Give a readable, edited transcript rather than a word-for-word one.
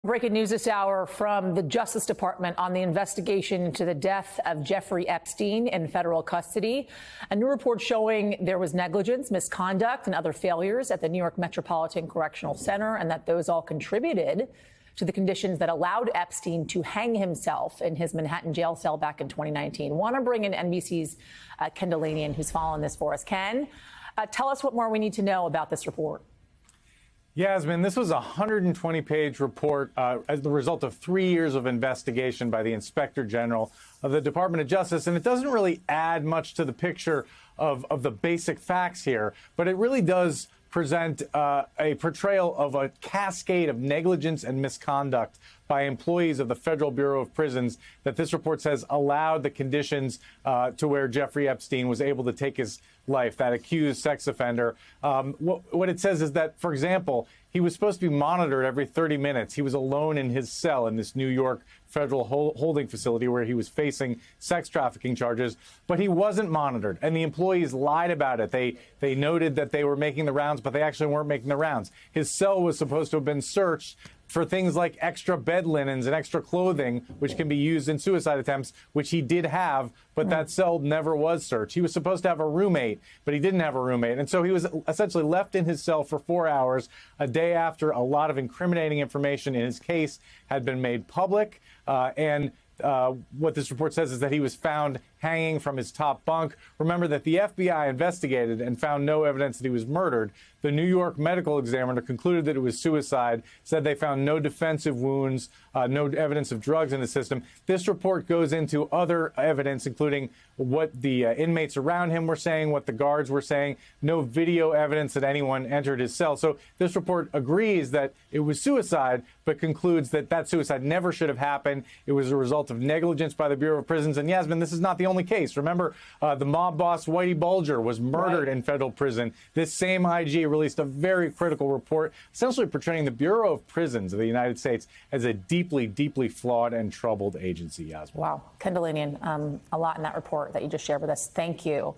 Breaking news this hour from the Justice Department on the investigation into the death of Jeffrey Epstein in federal custody. A new report showing there was negligence, misconduct, and other failures at the New York Metropolitan Correctional Center, and that those all contributed to the conditions that allowed Epstein to hang himself in his Manhattan jail cell back in 2019. Want to bring in NBC's Ken Dilanian, who's following this for us. Ken, tell us what more we need to know about this report. Yasmin, this was a 120-page report as the result of 3 years of investigation by the Inspector General of the Department of Justice, and it doesn't really add much to the picture of the basic facts here, but it really does present a portrayal of a cascade of negligence and misconduct by employees of the Federal Bureau of Prisons that this report says allowed the conditions to where Jeffrey Epstein was able to take his life, that accused sex offender. What it says is that, for example, he was supposed to be monitored every 30 minutes. He was alone in his cell in this New York federal holding facility where he was facing sex trafficking charges, but he wasn't monitored, and the employees lied about it. They noted that they were making the rounds, but they actually weren't making the rounds. His cell was supposed to have been searched for things like extra bed linens and extra clothing, which can be used in suicide attempts, which he did have, but that cell never was searched. He was supposed to have a roommate, but he didn't have a roommate. And so he was essentially left in his cell for 4 hours, a day after a lot of incriminating information in his case had been made public. What this report says is that he was found hanging from his top bunk. Remember that the FBI investigated and found no evidence that he was murdered. The New York medical examiner concluded that it was suicide, said they found no defensive wounds, no evidence of drugs in the system. This report goes into other evidence, including what the inmates around him were saying, what the guards were saying, no video evidence that anyone entered his cell. So this report agrees that it was suicide, but concludes that that suicide never should have happened. It was a result of negligence by the Bureau of Prisons. And Yasmin, this is not the only case. Remember, the mob boss Whitey Bulger was murdered in federal prison. This same IG released a very critical report, essentially portraying the Bureau of Prisons of the United States as a deeply, deeply flawed and troubled agency, Yasmin. Wow. Ken Dilanian, a lot in that report that you just shared with us. Thank you.